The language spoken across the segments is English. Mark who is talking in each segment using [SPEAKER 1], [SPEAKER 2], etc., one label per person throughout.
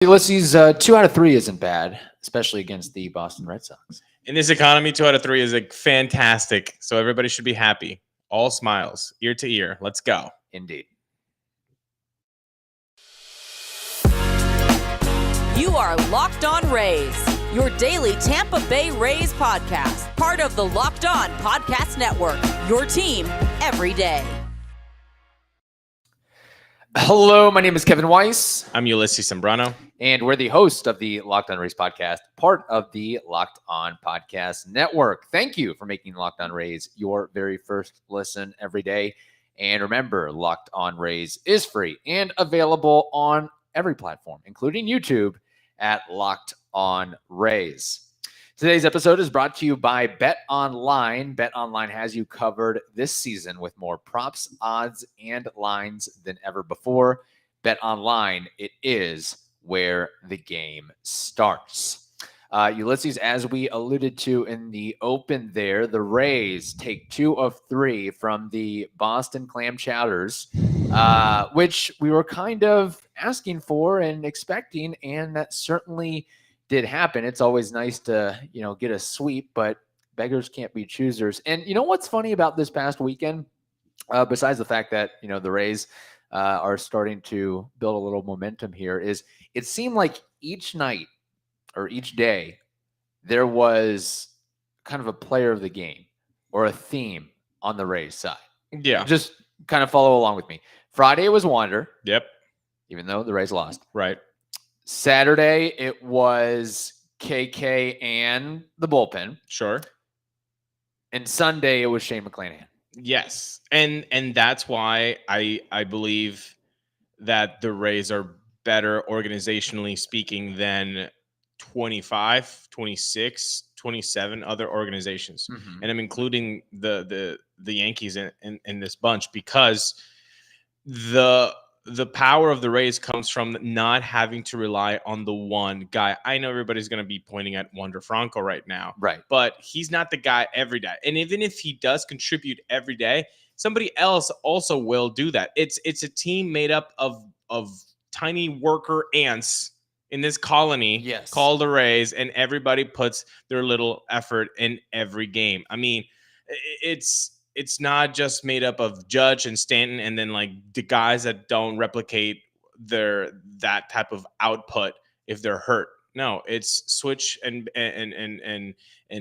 [SPEAKER 1] Ulysses, 2 out of 3 isn't bad, especially against the Boston Red Sox.
[SPEAKER 2] In this economy, 2 out of 3 is fantastic. So everybody should be happy. All smiles, ear to ear. Let's go.
[SPEAKER 1] Indeed.
[SPEAKER 3] You are Locked On Rays, your daily Tampa Bay Rays podcast, part of the Locked On Podcast Network, your team every day.
[SPEAKER 1] Hello, my name is Kevin Weiss.
[SPEAKER 2] I'm Ulysses Sembrano.
[SPEAKER 1] And we're the host of the Locked On Rays podcast, part of the Locked On Podcast Network. Thank you for making Locked On Rays your very first listen every day. And remember, Locked On Rays is free and available on every platform, including YouTube at Locked On Rays. Today's episode is brought to you by Bet Online. Bet Online has you covered this season with more props, odds, and lines than ever before. Bet Online, it is where the game starts. Ulysses, as we alluded to in the open there, the Rays take 2 of 3 from the Boston Clam Chowders, which we were kind of asking for and expecting, and that certainly did happen. It's always nice to, get a sweep, but beggars can't be choosers. And you know what's funny about this past weekend, besides the fact that, the Rays are starting to build a little momentum here, is it seemed like each night or each day there was kind of a player of the game or a theme on the Rays side.
[SPEAKER 2] Yeah.
[SPEAKER 1] Just kind of follow along with me. Friday was Wander.
[SPEAKER 2] Yep.
[SPEAKER 1] Even though the Rays lost.
[SPEAKER 2] Right.
[SPEAKER 1] Saturday, it was KK and the bullpen.
[SPEAKER 2] Sure.
[SPEAKER 1] And Sunday, it was Shane McClanahan.
[SPEAKER 2] Yes. And that's why I believe that the Rays are better organizationally speaking than 25, 26, 27 other organizations. Mm-hmm. And I'm including the Yankees in this bunch because the power of the Rays comes from not having to rely on the one guy. I know everybody's going to be pointing at Wander Franco right now.
[SPEAKER 1] Right.
[SPEAKER 2] But he's not the guy every day. And even if he does contribute every day, somebody else also will do that. It's a team made up of tiny worker ants in this colony called the Rays, and everybody puts their little effort in every game. I mean, it's not just made up of Judge and Stanton and then like the guys that don't replicate that type of output if they're hurt. No, it's switch and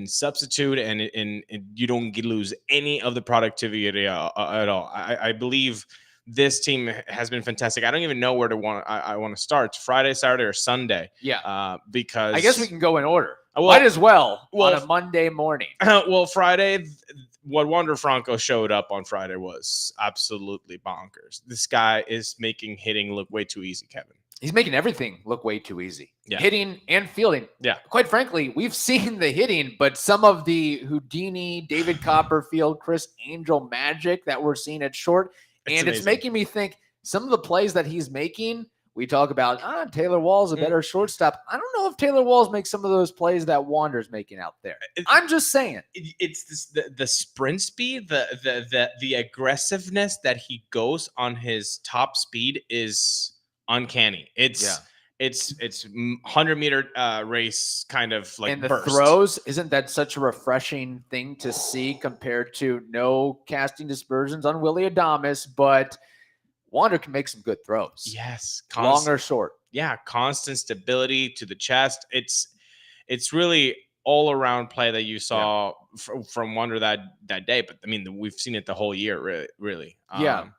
[SPEAKER 2] substitute and you don't lose any of the productivity at all. I believe this team has been fantastic. I don't even know where I want to start. It's Friday, Saturday, or Sunday.
[SPEAKER 1] Yeah.
[SPEAKER 2] Because
[SPEAKER 1] I guess we can go in order. Might as well on a Monday morning.
[SPEAKER 2] Well, Friday, what Wander Franco showed up on Friday was absolutely bonkers. This guy is making hitting look way too easy, Kevin.
[SPEAKER 1] He's making everything look way too easy.
[SPEAKER 2] Yeah.
[SPEAKER 1] Hitting and fielding.
[SPEAKER 2] Yeah.
[SPEAKER 1] Quite frankly, we've seen the hitting, but some of the Houdini, David Copperfield, Chris Angel magic that we're seeing at short, it's making me think some of the plays that he's making. We talk about Taylor Wall's a better shortstop. I don't know if Taylor Walls makes some of those plays that Wander's making out there. I'm just saying.
[SPEAKER 2] It's the sprint speed, the aggressiveness that he goes on his top speed is uncanny. It's 100-meter race kind of like
[SPEAKER 1] and the
[SPEAKER 2] burst.
[SPEAKER 1] Throws, isn't that such a refreshing thing to see compared to no casting dispersions on Willy Adames, but Wander can make some good throws.
[SPEAKER 2] Yes.
[SPEAKER 1] Long or short.
[SPEAKER 2] Yeah. Constant stability to the chest. It's really all around play that you saw from Wander that day. But I mean, we've seen it the whole year, really.
[SPEAKER 1] And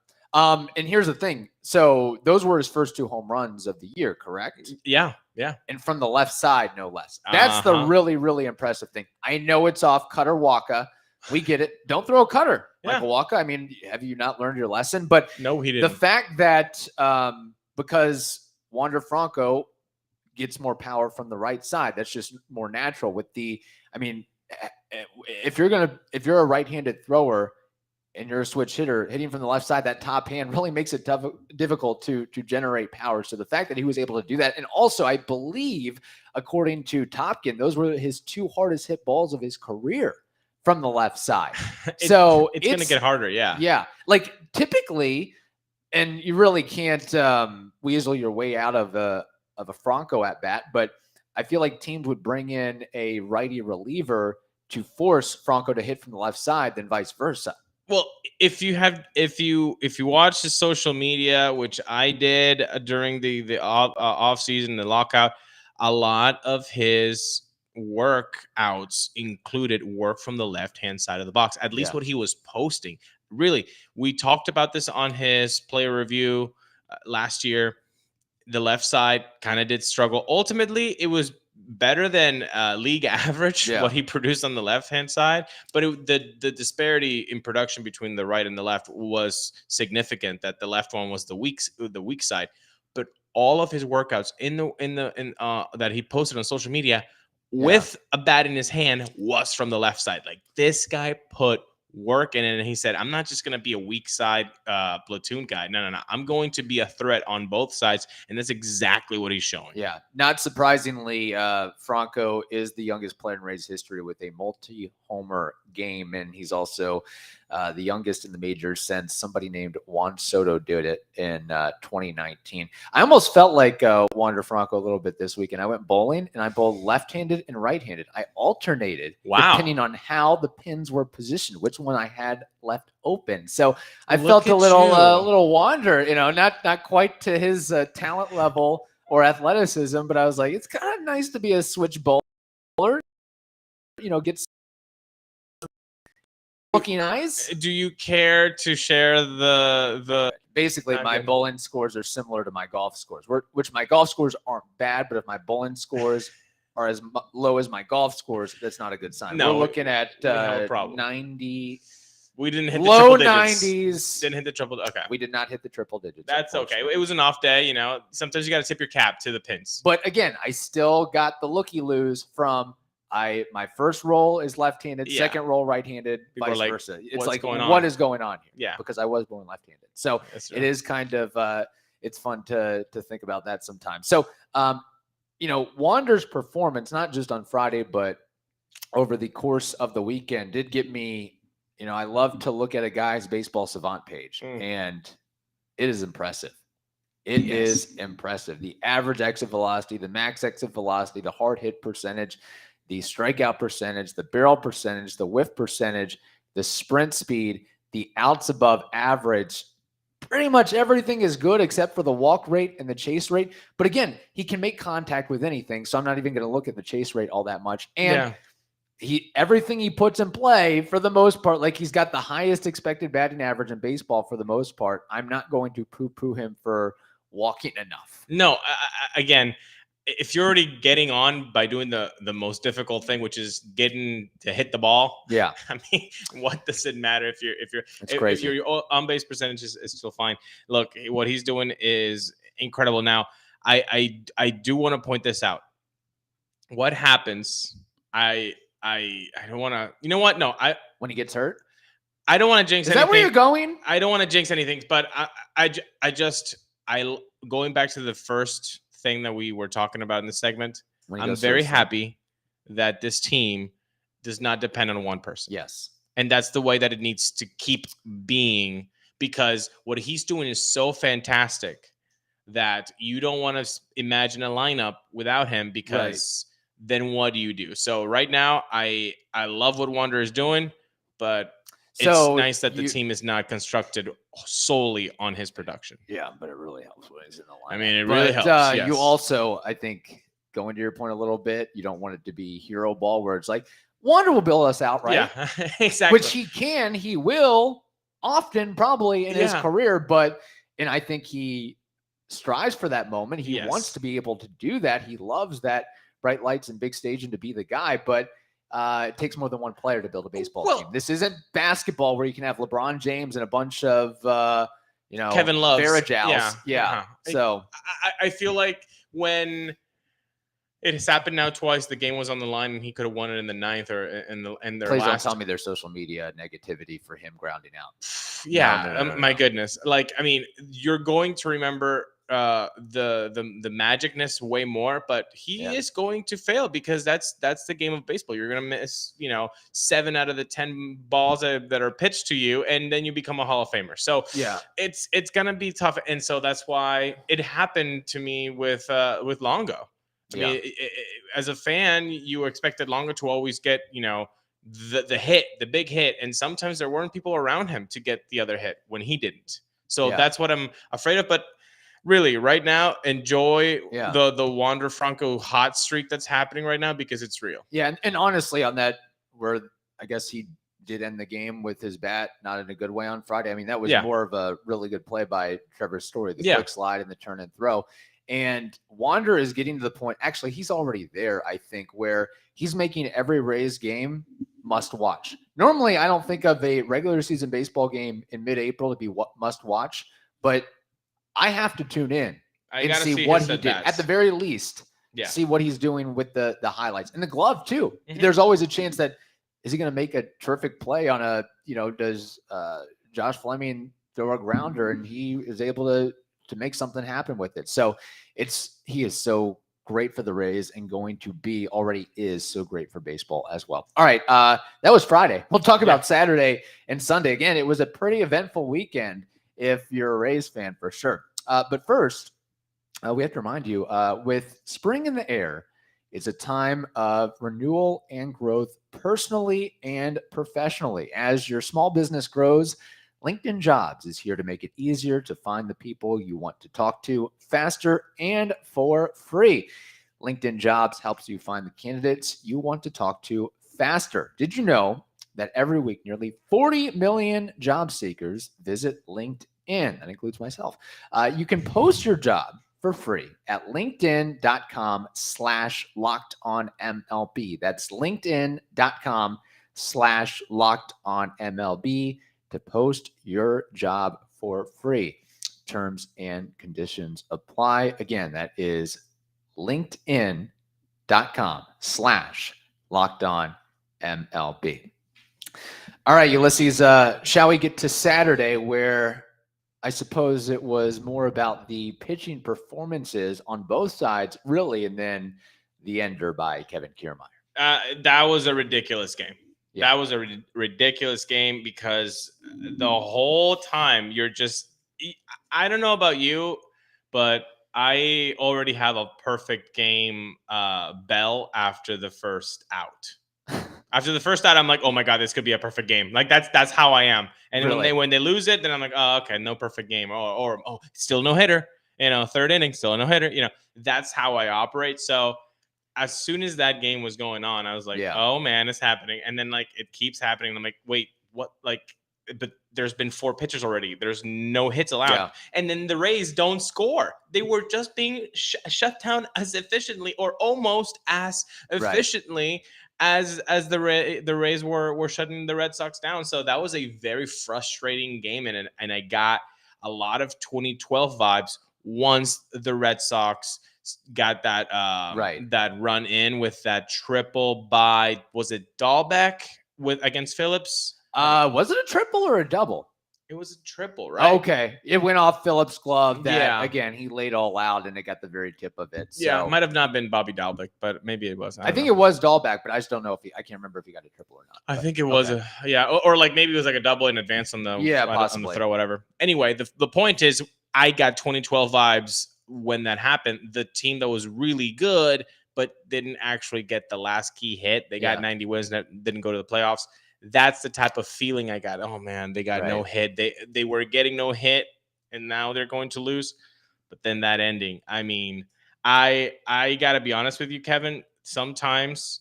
[SPEAKER 1] here's the thing. So those were his first 2 home runs of the year, correct?
[SPEAKER 2] Yeah. Yeah.
[SPEAKER 1] And from the left side, no less. That's the really, really impressive thing. I know it's off Cutter Waka. We get it. Don't throw a cutter, Michael Waka. I mean, have you not learned your lesson? But
[SPEAKER 2] no, he didn't.
[SPEAKER 1] The fact that because Wander Franco gets more power from the right side, that's just more natural. If you're a right-handed thrower and you're a switch hitter, hitting from the left side, that top hand really makes it difficult to generate power. So the fact that he was able to do that, and also I believe, according to Topkin, those were his 2 hardest hit balls of his career from the left side.
[SPEAKER 2] It's going to get harder. Yeah.
[SPEAKER 1] Yeah. Like typically, and you really can't weasel your way out of a Franco at bat, but I feel like teams would bring in a righty reliever to force Franco to hit from the left side than vice versa.
[SPEAKER 2] Well, if you watch his social media, which I did during the off season, the lockout, a lot of his workouts included work from the left hand side of the box. At least what he was posting. Really, we talked about this on his player review last year. The left side kind of did struggle. Ultimately, it was better than league average what he produced on the left hand side, but the disparity in production between the right and the left was significant. That the left one was the weak side, but all of his workouts in that he posted on social media with a bat in his hand was from the left side. Like, this guy put work in it, and he said, I'm not just going to be a weak side platoon guy. No. I'm going to be a threat on both sides, and that's exactly what he's showing.
[SPEAKER 1] Yeah. Not surprisingly, Franco is the youngest player in Rays history with a multi-homer game, and he's also the youngest in the majors since somebody named Juan Soto did it in 2019. I almost felt like Wander Franco a little bit this weekend. I went bowling, and I bowled left-handed and right-handed. I alternated depending on how the pins were positioned, which one I had left open. So I felt a little Wander, not quite to his talent level or athleticism, but I was like, it's kind of nice to be a switch bowler, get looking eyes.
[SPEAKER 2] Do you care to share the
[SPEAKER 1] basically my bowling scores are similar to my golf scores, which my golf scores aren't bad, but if my bowling scores are as low as my golf scores, that's not a good sign.
[SPEAKER 2] No,
[SPEAKER 1] we're looking at
[SPEAKER 2] 90. We didn't hit
[SPEAKER 1] low
[SPEAKER 2] the triple digits.
[SPEAKER 1] 90s.
[SPEAKER 2] Didn't hit the triple. Okay,
[SPEAKER 1] we did not hit the triple digits.
[SPEAKER 2] That's okay. It was an off day. Sometimes you got to tip your cap to the pins.
[SPEAKER 1] But again, I still got the looky-loos from my first roll is left-handed, second roll right-handed, vice versa. It's like, what is going on here?
[SPEAKER 2] Yeah,
[SPEAKER 1] because I was born left-handed, so it is kind of it's fun to think about that sometimes. So Wander's performance, not just on Friday, but over the course of the weekend, did get me. I love to look at a guy's baseball savant page, and it is impressive. It is impressive. The average exit velocity, the max exit velocity, the hard hit percentage, the strikeout percentage, the barrel percentage, the whiff percentage, the sprint speed, the outs above average. Pretty much everything is good except for the walk rate and the chase rate. But again, he can make contact with anything, so I'm not even going to look at the chase rate all that much. And everything he puts in play, for the most part, like, he's got the highest expected batting average in baseball for the most part. I'm not going to poo-poo him for walking enough.
[SPEAKER 2] No, again, if you're already getting on by doing the most difficult thing, which is getting to hit the ball. Yeah. I mean, what does it matter if your on base percentage is still fine? Look, what he's doing is incredible. Now, I do want to point this out. What happens? I don't want to. You know what? No,
[SPEAKER 1] when he gets hurt,
[SPEAKER 2] I don't want to jinx anything.
[SPEAKER 1] Is that where you're going?
[SPEAKER 2] I don't want to jinx anything, but I going back to the first thing that we were talking about in the segment. I'm very happy that this team does not depend on one person.
[SPEAKER 1] Yes.
[SPEAKER 2] And that's the way that it needs to keep being, because what he's doing is so fantastic that you don't want to imagine a lineup without him, because then what do you do? So right now, I love what Wander is doing, but it's nice that the team is not constructed solely on his production.
[SPEAKER 1] Yeah, but it really helps when he's in the lineup.
[SPEAKER 2] I mean, it really helps. Yes.
[SPEAKER 1] You also, I think, going to your point a little bit, you don't want it to be hero ball where it's like, Wander will bail us out, right?
[SPEAKER 2] Yeah, exactly.
[SPEAKER 1] Which he will often probably in his career, and I think he strives for that moment. He wants to be able to do that. He loves that bright lights and big stage and to be the guy, but it takes more than one player to build a baseball team. This isn't basketball where you can have LeBron James and a bunch of,
[SPEAKER 2] Kevin Loves.
[SPEAKER 1] Varejals. Yeah. So
[SPEAKER 2] I feel like when it has happened now twice, the game was on the line and he could have won it in the ninth or in their
[SPEAKER 1] please
[SPEAKER 2] last.
[SPEAKER 1] Don't tell me there's social media negativity for him grounding out.
[SPEAKER 2] Yeah. No. My goodness. Like, I mean, you're going to remember the magicness way more, but he is going to fail because that's the game of baseball. You're going to miss, 7 out of the 10 balls that are pitched to you, and then you become a Hall of Famer. So it's going to be tough. And so that's why it happened to me with Longo. I mean, as a fan, you expected Longo to always get, the hit, the big hit. And sometimes there weren't people around him to get the other hit when he didn't. So that's what I'm afraid of. But really, right now, enjoy the Wander Franco hot streak that's happening right now because it's real.
[SPEAKER 1] Yeah, and honestly, on that, where I guess he did end the game with his bat, not in a good way on Friday. I mean, that was more of a really good play by Trevor Story, the quick slide and the turn and throw. And Wander is getting to the point, actually, he's already there, I think, where he's making every Rays game must watch. Normally, I don't think of a regular season baseball game in mid-April to be must watch, but I have to tune in and see what he did. At the very least, see what he's doing with the highlights. And the glove, too. Mm-hmm. There's always a chance that, is he going to make a terrific play on a, does Josh Fleming throw a grounder and he is able to make something happen with it. So he is so great for the Rays and already is so great for baseball as well. All right. That was Friday. We'll talk about Saturday and Sunday. Again, it was a pretty eventful weekend if you're a Rays fan for sure. But first, we have to remind you, with spring in the air, it's a time of renewal and growth personally and professionally. As your small business grows, LinkedIn Jobs is here to make it easier to find the people you want to talk to faster and for free. LinkedIn Jobs helps you find the candidates you want to talk to faster. Did you know that every week nearly 40 million job seekers visit LinkedIn? That includes myself. You can post your job for free at linkedin.com/lockedonmlb. That's linkedin.com/lockedonmlb to post your job for free. Terms and conditions apply. Again, that is linkedin.com/lockedonmlb. All right, Ulysses, shall we get to Saturday, where I suppose it was more about the pitching performances on both sides, really, and then the ender by Kevin Kiermaier.
[SPEAKER 2] That was a ridiculous game. Yeah. That was a ridiculous game because the whole time you're just – I don't know about you, but I already have a perfect game bell after the first out. After the first out, I'm like, oh my God, this could be a perfect game. Like that's how I am. And really? when they lose it, then I'm like, oh, okay, no perfect game. Or still no hitter. Third inning, still no hitter. That's how I operate. So as soon as that game was going on, I was like, oh man, it's happening. And then it keeps happening. I'm like, wait, what? But there's been 4 pitchers already. There's no hits allowed. Yeah. And then the Rays don't score. They were just being shut down as efficiently or almost as efficiently as the Rays were shutting the Red Sox down. So that was a very frustrating game. And I got a lot of 2012 vibes once the Red Sox got that that run in with that triple by, was it Dahlbeck against Phillips?
[SPEAKER 1] Was it a triple or a double?
[SPEAKER 2] It was a triple, right?
[SPEAKER 1] Okay. It went off Phillips' glove. Again, he laid all out, and it got the very tip of it. So.
[SPEAKER 2] Yeah, it might have not been Bobby Dahlbeck, but maybe it was.
[SPEAKER 1] I think it was Dahlbeck, but I just don't know I can't remember if he got a triple or not.
[SPEAKER 2] I think it was or maybe it was a double in advance on the
[SPEAKER 1] possibly.
[SPEAKER 2] On the throw, whatever. Anyway, the point is, I got 2012 vibes when that happened. The team that was really good, but didn't actually get the last key hit. They got 90 wins and didn't go to the playoffs. That's the type of feeling I got. Oh man, they got no hit. They were getting no hit, and now they're going to lose. But then that ending. I mean, I gotta be honest with you, Kevin. Sometimes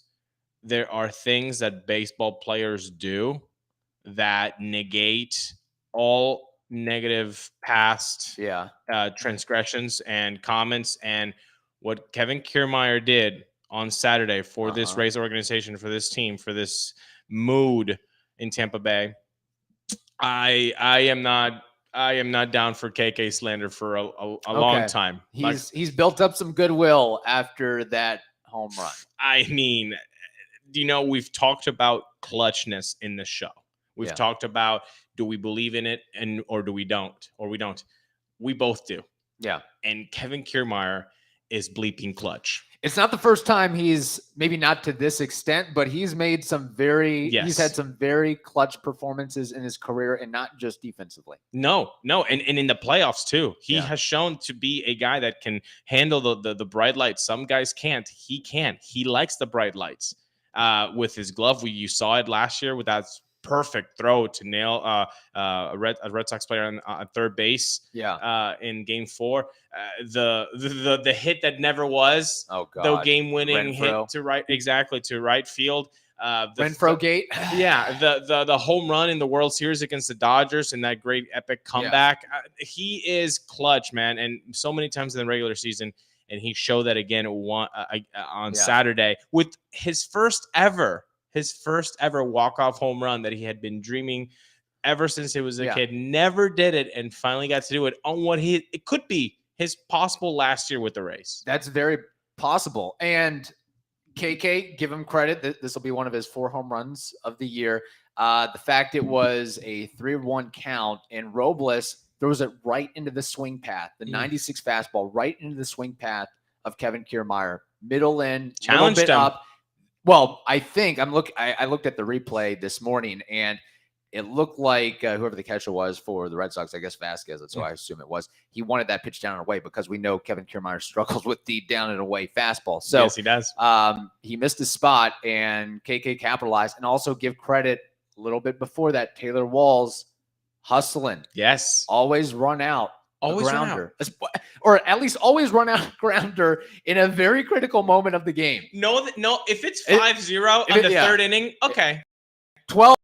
[SPEAKER 2] there are things that baseball players do that negate all negative past transgressions and comments. And what Kevin Kiermaier did on Saturday for this Rays organization, for this team, for this mood in Tampa Bay, I am not down for KK slander for a long time.
[SPEAKER 1] He's built up some goodwill after that home run.
[SPEAKER 2] I mean, we've talked about clutchness in the show. We've talked about, do we believe in it or do we don't, or we don't? We both do.
[SPEAKER 1] Yeah.
[SPEAKER 2] And Kevin Kiermaier is bleeping clutch.
[SPEAKER 1] It's not the first time he's, maybe not to this extent, but he's made some he's had some very clutch performances in his career, and not just defensively.
[SPEAKER 2] No. And in the playoffs too. He has shown to be a guy that can handle the bright lights. Some guys can't. He can. He likes the bright lights with his glove. You saw it last year with that perfect throw to nail a Red Sox player on third base. In Game 4, the hit that never was.
[SPEAKER 1] Oh God!
[SPEAKER 2] The game-winning
[SPEAKER 1] Renfroe.
[SPEAKER 2] hit to right field.
[SPEAKER 1] Renfroe gate.
[SPEAKER 2] The home run in the World Series against the Dodgers and that great epic comeback. He is clutch, man, and so many times in the regular season. And he showed that again on Saturday with his first ever walk-off home run that he had been dreaming ever since he was a kid. Never did it, and finally got to do it on what it could be his possible last year with the Rays.
[SPEAKER 1] That's very possible. And KK, give him credit. This will be one of his 4 home runs of the year. The fact it was a 3-1 count, and Robles throws it right into the swing path, the 96 fastball, right into the swing path of Kevin Kiermaier. Middle in,
[SPEAKER 2] challenged him
[SPEAKER 1] up. Well, I think I looked at the replay this morning, and it looked like whoever the catcher was for the Red Sox, I guess Vasquez, that's who I assume it was, he wanted that pitch down and away, because we know Kevin Kiermaier struggles with the down and away fastball. So
[SPEAKER 2] yes, he does.
[SPEAKER 1] He missed his spot, and KK capitalized. And also give credit a little bit before that, Taylor Walls hustling.
[SPEAKER 2] Yes.
[SPEAKER 1] Always run out.
[SPEAKER 2] Always
[SPEAKER 1] a grounder. Or at least always run out a grounder in a very critical moment of the game.
[SPEAKER 2] No, if it's 5-0 on the third inning, okay.
[SPEAKER 1] 12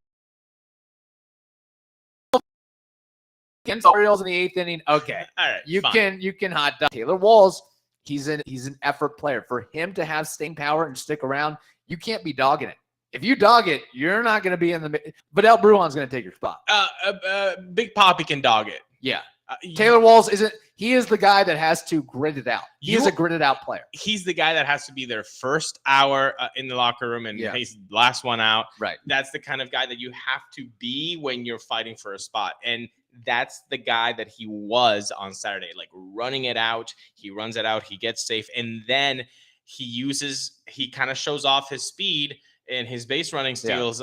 [SPEAKER 1] against the Orioles in the 8th inning. Okay.
[SPEAKER 2] All right.
[SPEAKER 1] You can hot dog Taylor Walls. He's an effort player. For him to have staying power and stick around, you can't be dogging it. If you dog it, you're not going to be in the – Vidal Brujan's going to take your spot.
[SPEAKER 2] Big Papi can dog it.
[SPEAKER 1] Yeah. Taylor Walls he is the guy that has to grit it out. He is a gritted out player.
[SPEAKER 2] He's the guy that has to be their first hour in the locker room, and he's the last one out.
[SPEAKER 1] Right.
[SPEAKER 2] That's the kind of guy that you have to be when you're fighting for a spot. And that's the guy that he was on Saturday, like running it out. He runs it out. He gets safe. And then he kind of shows off his speed in his base running steals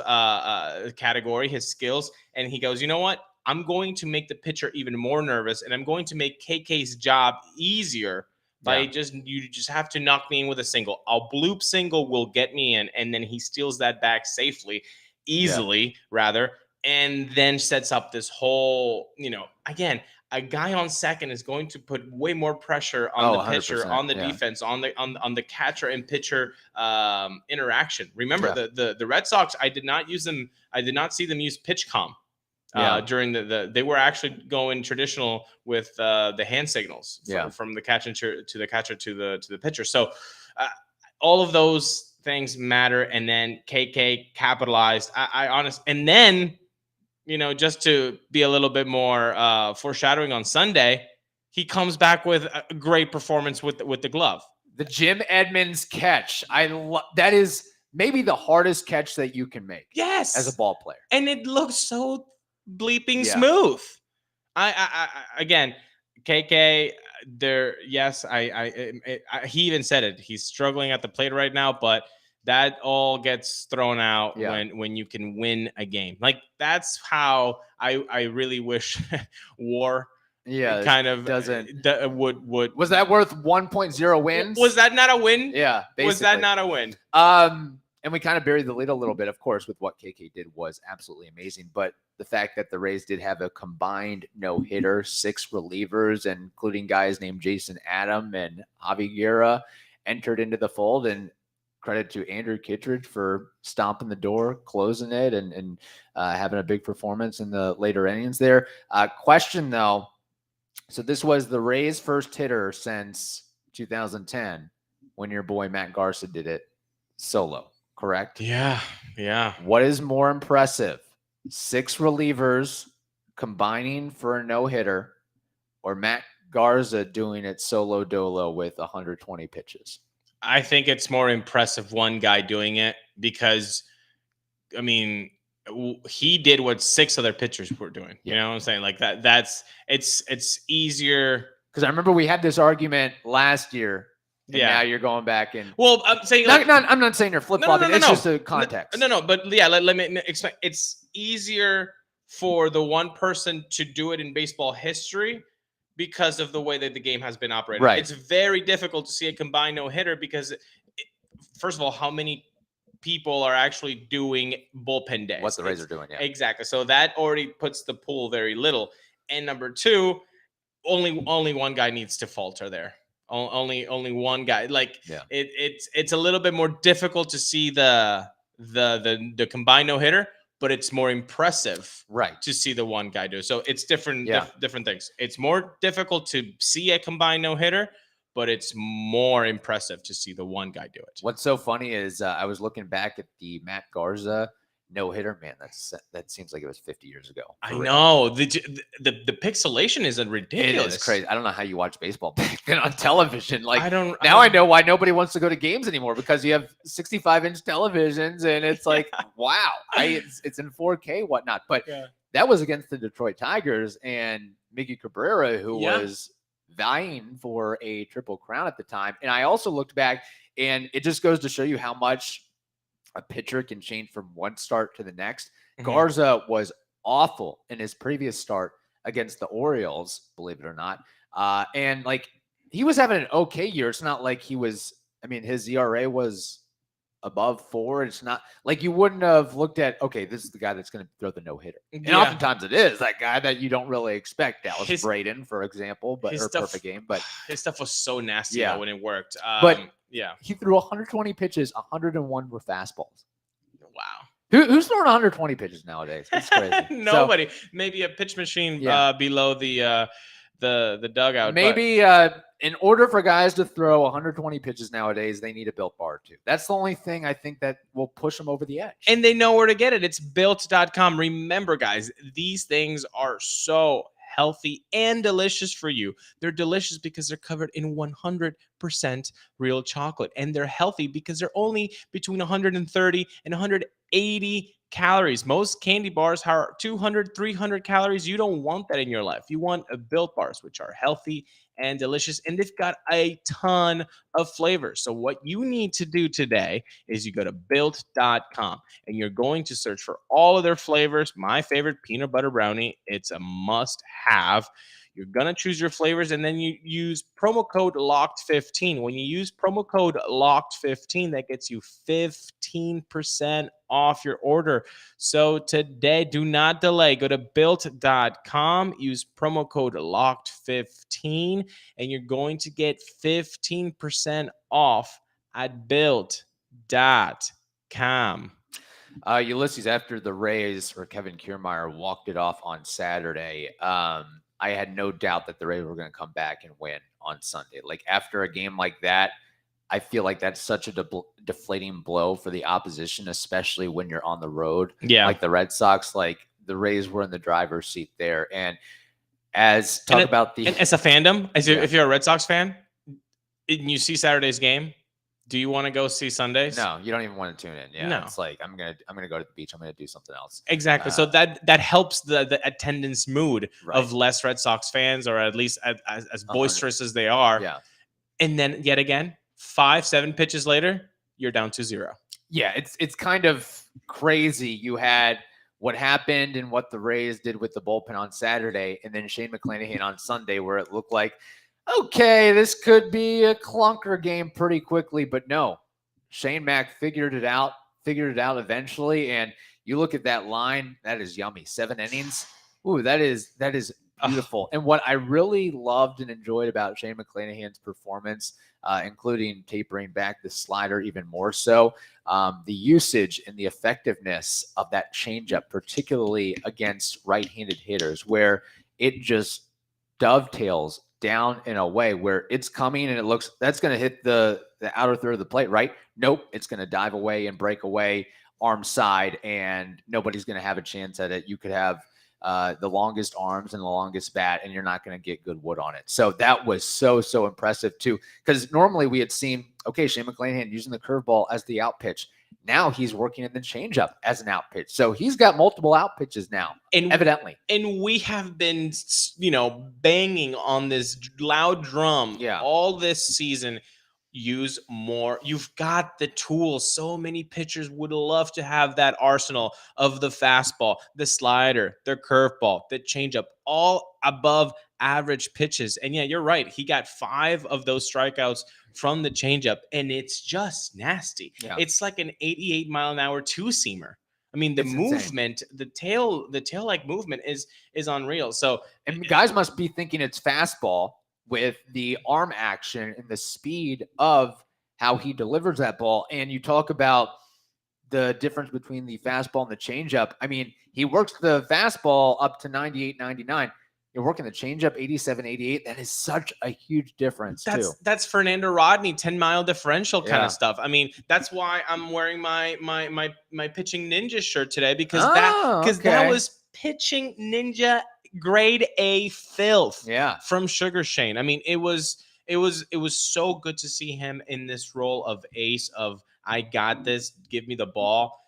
[SPEAKER 2] category, his skills. And he goes, you know what? I'm going to make the pitcher even more nervous, and I'm going to make KK's job easier by you just have to knock me in with a single. I'll bloop single will get me in, and then he steals that back easily, and then sets up this whole, again, a guy on second is going to put way more pressure on the pitcher, on the defense, on the catcher and pitcher interaction. Remember the Red Sox, I did not see them use pitch comm. During they were actually going traditional with the hand signals from the catcher to the catcher to the pitcher. So all of those things matter. And then KK capitalized. I honestly, and then just to be a little bit more foreshadowing on Sunday, he comes back with a great performance with the glove.
[SPEAKER 1] The Jim Edmonds catch. That is maybe the hardest catch that you can make.
[SPEAKER 2] Yes,
[SPEAKER 1] as a ball player,
[SPEAKER 2] and it looks so bleeping smooth. I again, KK there. Yes, he even said it. He's struggling at the plate right now, but that all gets thrown out when you can win a game. Like that's how I really wish WAR kind of
[SPEAKER 1] doesn't
[SPEAKER 2] would.
[SPEAKER 1] Was that worth 1.0 wins?
[SPEAKER 2] Was that not a win?
[SPEAKER 1] Yeah, basically.
[SPEAKER 2] Was that not a win?
[SPEAKER 1] And we kind of buried the lead a little bit. Of course, with what KK did was absolutely amazing. But the fact that the Rays did have a combined no-hitter, 6 relievers, including guys named Jason Adam and Javi Guerra, entered into the fold. And credit to Andrew Kittredge for stomping the door, closing it, and having a big performance in the later innings there. Question, though. So this was the Rays' first hitter since 2010 when your boy Matt Garza did it solo. Correct?
[SPEAKER 2] Yeah.
[SPEAKER 1] What is more impressive? 6 relievers combining for a no-hitter, or Matt Garza doing it solo dolo with 120 pitches?
[SPEAKER 2] I think it's more impressive one guy doing it because, I mean, he did what 6 other pitchers were doing. You know what I'm saying? Like it's easier
[SPEAKER 1] Because I remember we had this argument last year. And
[SPEAKER 2] Yeah.
[SPEAKER 1] now you're going back and.
[SPEAKER 2] Well, I'm saying
[SPEAKER 1] I'm not saying you're flip flopping. It's just a context.
[SPEAKER 2] No. But yeah, let me explain. It's easier for the one person to do it in baseball history because of the way that the game has been operated.
[SPEAKER 1] Right.
[SPEAKER 2] It's very difficult to see a combined no hitter because, first of all, how many people are actually doing bullpen days?
[SPEAKER 1] What the Rays are doing, yeah.
[SPEAKER 2] Exactly. So that already puts the pool very little. And number two, only one guy needs to falter there. Only one guy. Like it's a little bit more difficult to see the combined no hitter, but it's more impressive,
[SPEAKER 1] right,
[SPEAKER 2] to see the one guy do. So it's different things. It's more difficult to see a combined no hitter, but it's more impressive to see the one guy do it.
[SPEAKER 1] What's so funny is I was looking back at the Matt Garza no-hitter. Man, that seems like it was 50 years ago.
[SPEAKER 2] I know. The pixelation is ridiculous.
[SPEAKER 1] It is crazy. I don't know how you watch baseball back then on television. Like,
[SPEAKER 2] I
[SPEAKER 1] know why nobody wants to go to games anymore, because you have 65-inch televisions and it's like, wow, it's in 4K, whatnot. But that was against the Detroit Tigers and Miggy Cabrera, who was vying for a Triple Crown at the time. And I also looked back, and it just goes to show you how much a pitcher can change from one start to the next. Garza was awful in his previous start against the Orioles, believe it or not. And like, he was having an okay year. It's not like he was, I mean, his ERA was above 4. It's not like you wouldn't have looked at, okay, this is the guy that's going to throw the no-hitter. And oftentimes it is that guy that you don't really expect. Dallas Braden, for example, but her perfect game. But
[SPEAKER 2] his stuff was so nasty when it worked.
[SPEAKER 1] He threw 120 pitches, 101 were fastballs.
[SPEAKER 2] Wow.
[SPEAKER 1] Who's throwing 120 pitches nowadays? It's crazy.
[SPEAKER 2] Nobody. Maybe a pitch machine below the dugout.
[SPEAKER 1] Maybe in order for guys to throw 120 pitches nowadays, they need a built bar too. That's the only thing I think that will push them over the edge.
[SPEAKER 2] And they know where to get it. It's built.com. Remember, guys, these things are so healthy and delicious for you. They're delicious because they're covered in 100% real chocolate, and they're healthy because they're only between 130 and 180 calories. Most candy bars are 200, 300 calories. You don't want that in your life. You want Built bars, which are healthy and delicious, and they've got a ton of flavors. So what you need to do today is you go to built.com and you're going to search for all of their flavors. My favorite, peanut butter brownie. It's a must have. You're going to choose your flavors, and then you use promo code LOCKED15. When you use promo code LOCKED15, that gets you 15% off your order. So today, do not delay. Go to built.com, use promo code LOCKED15, and you're going to get 15% off at built.com.
[SPEAKER 1] Ulysses, after the Rays or Kevin Kiermaier walked it off on Saturday, I had no doubt that the Rays were going to come back and win on Sunday. Like, after a game like that, I feel like that's such a deflating blow for the opposition, especially when you're on the road.
[SPEAKER 2] Yeah.
[SPEAKER 1] Like the Red Sox, like the Rays were in the driver's seat there. And as a
[SPEAKER 2] fandom, if you're a Red Sox fan and you see Saturday's game, do you want to go see Sundays?
[SPEAKER 1] No, you don't even want to tune in. Yeah,
[SPEAKER 2] no.
[SPEAKER 1] It's like I'm gonna go to the beach. I'm gonna do something else.
[SPEAKER 2] Exactly. So that helps the attendance mood of less Red Sox fans, or at least as boisterous as they are.
[SPEAKER 1] Yeah.
[SPEAKER 2] And then yet again, 5-7 pitches later, you're down to 0.
[SPEAKER 1] Yeah, it's kind of crazy. You had what happened and what the Rays did with the bullpen on Saturday, and then Shane McClanahan on Sunday, where it looked like, okay, this could be a clunker game pretty quickly, but no. Shane Mac figured it out eventually, and you look at that line, that is yummy. 7 innings. Ooh, that is beautiful. And what I really loved and enjoyed about Shane McClanahan's performance, including tapering back the slider even more so, the usage and the effectiveness of that changeup, particularly against right-handed hitters, where it just dovetails down and away, where it's coming and it looks that's going to hit the outer third of the plate, right? Nope, it's going to dive away and break away arm side, and nobody's going to have a chance at it. You could have the longest arms and the longest bat, and you're not going to get good wood on it. So that was so impressive too, because normally we had seen, okay, Shane McClanahan using the curveball as the out pitch. Now he's working in the changeup as an out pitch. So he's got multiple out pitches now, evidently.
[SPEAKER 2] And we have been, banging on this loud drum all this season. Use more. You've got the tools. So many pitchers would love to have that arsenal of the fastball, the slider, the curveball, the changeup, all above average pitches. And yeah, you're right. He got 5 of those strikeouts from the changeup, and it's just nasty. Yeah. It's like an 88 mile an hour two-seamer. I mean, the movement, insane. the tail-like movement is unreal. So,
[SPEAKER 1] and guys must be thinking it's fastball with the arm action and the speed of how he delivers that ball. And you talk about the difference between the fastball and the changeup. I mean, he works the fastball up to 98, 99. You're working the changeup 87, 88. That is such a huge difference, too.
[SPEAKER 2] That's Fernando Rodney 10-mile differential kind of stuff. I mean, that's why I'm wearing my pitching ninja shirt today, because that was pitching ninja grade A filth from Sugar Shane. I mean, it was so good to see him in this role of ace, of I got this, give me the ball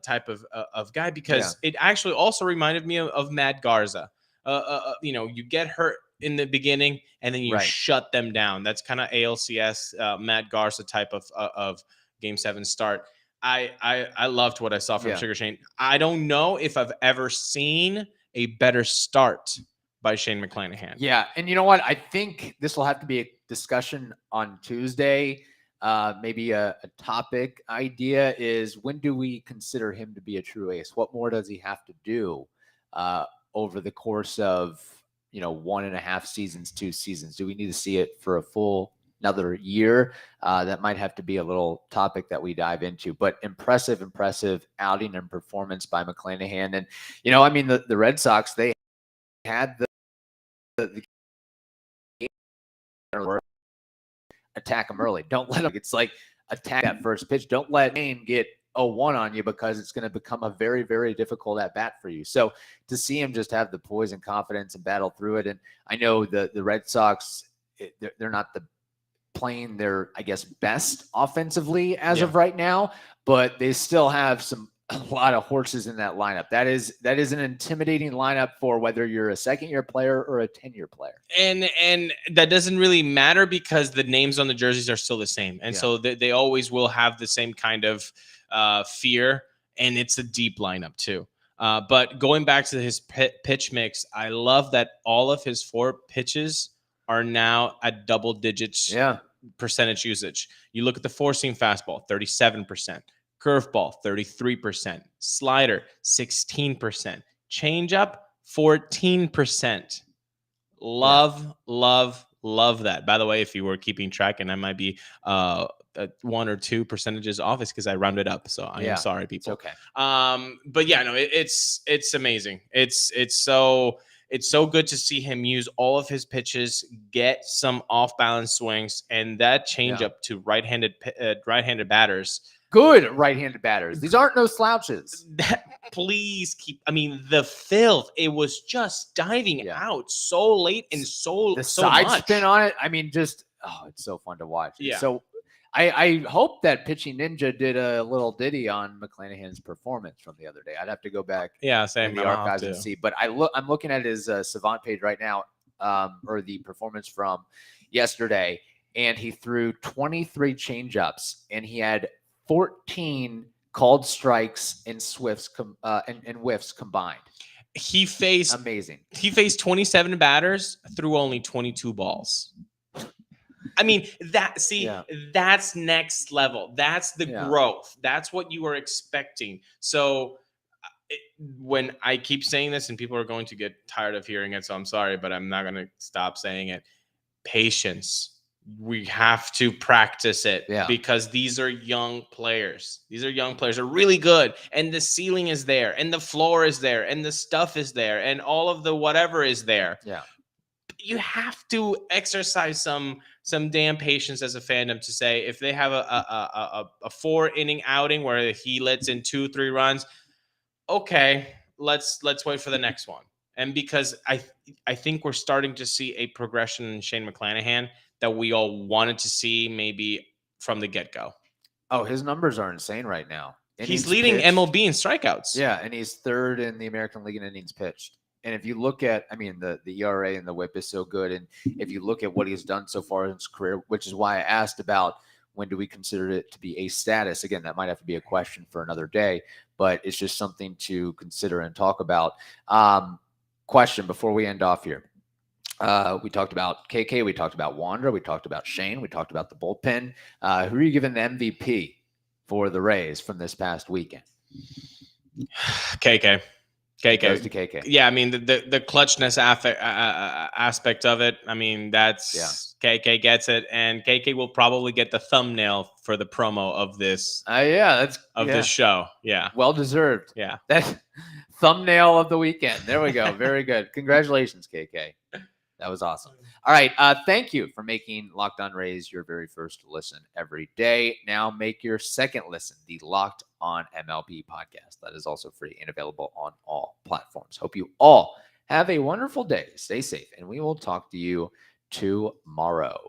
[SPEAKER 2] type of guy, because it actually also reminded me of Matt Garza. You get hurt in the beginning and then you shut them down. That's kind of ALCS Matt Garza type of Game 7 start. I loved what I saw from Sugar Shane. I don't know if I've ever seen a better start by Shane McClanahan.
[SPEAKER 1] Yeah, and you know what? I think this will have to be a discussion on Tuesday. Maybe a topic idea is, when do we consider him to be a true ace? What more does he have to do over the course of 1.5 seasons, 2 seasons? Do we need to see it for a full another year? That might have to be a little topic that we dive into. But impressive outing and performance by McClanahan. And I mean, the Red Sox, they had the attack them early. Don't let them. It's like attack that first pitch. Don't let Maine get 0-1 on you, because it's going to become a very, very difficult at bat for you. So to see him just have the poise and confidence and battle through it. And I know the Red Sox, they're not playing their, I guess, best offensively as of right now, but they still have a lot of horses in that lineup. That is an intimidating lineup for whether you're a second-year player or a 10-year player.
[SPEAKER 2] And that doesn't really matter, because the names on the jerseys are still the same. And so they always will have the same kind of fear, and it's a deep lineup too. But going back to his pitch mix, I love that all of his 4 pitches are now at double digits percentage usage. You look at the 4-seam fastball, 37%. Curveball, 33%. Slider, 16%. Changeup, 14%. Love that. By the way, if you were keeping track, and I might be 1 or 2 percentages off, it's because I rounded up. So I am sorry, people.
[SPEAKER 1] It's okay.
[SPEAKER 2] But yeah, no, it's amazing. It's so good to see him use all of his pitches, get some off-balance swings, and that changeup to right-handed batters.
[SPEAKER 1] Good right-handed batters. These aren't no slouches.
[SPEAKER 2] Please keep. I mean, the filth. It was just diving out so late and so
[SPEAKER 1] side
[SPEAKER 2] much.
[SPEAKER 1] Spin on it. I mean, it's so fun to watch.
[SPEAKER 2] Yeah.
[SPEAKER 1] So I hope that Pitching Ninja did a little ditty on McClanahan's performance from the other day. I'd have to go back
[SPEAKER 2] same
[SPEAKER 1] in the archives and see. But I'm looking at his Savant page right now, or the performance from yesterday, and he threw 23 changeups, and he had 14 called strikes and whiffs combined.
[SPEAKER 2] He faced 27 batters, threw only 22 balls. I mean, that's next level. That's the growth. That's what you are expecting. So when I keep saying this, and people are going to get tired of hearing it, so I'm sorry, but I'm not going to stop saying it. Patience. We have to practice it because these are young players. They're really good, and the ceiling is there, and the floor is there, and the stuff is there, and all of the whatever is there.
[SPEAKER 1] Yeah.
[SPEAKER 2] You have to exercise some damn patience as a fandom to say, if they have a 4-inning outing where he lets in 2-3 runs, okay, let's wait for the next one. And because I think we're starting to see a progression in Shane McClanahan that we all wanted to see maybe from the get-go.
[SPEAKER 1] Oh, his numbers are insane right now.
[SPEAKER 2] He's leading MLB in strikeouts.
[SPEAKER 1] Yeah, and he's third in the American League in innings pitched. And if you look at, I mean, the ERA and the WHIP is so good. And if you look at what he's done so far in his career, which is why I asked about when do we consider it to be a status? Again, that might have to be a question for another day, but it's just something to consider and talk about. Question before we end off here. We talked about KK. We talked about Wander. We talked about Shane. We talked about the bullpen. Who are you giving the MVP for the Rays from this past weekend?
[SPEAKER 2] KK.
[SPEAKER 1] Goes to KK.
[SPEAKER 2] Yeah, I mean the clutchness aspect of it. I mean that's KK gets it, and KK will probably get the thumbnail for the promo of this. This show. Yeah,
[SPEAKER 1] well deserved.
[SPEAKER 2] Yeah,
[SPEAKER 1] that thumbnail of the weekend. There we go. Very good. Congratulations, KK. That was awesome. All right. Thank you for making Locked On Rays your very first listen every day. Now make your second listen, the Locked On MLB podcast. That is also free and available on all platforms. Hope you all have a wonderful day. Stay safe, and we will talk to you tomorrow.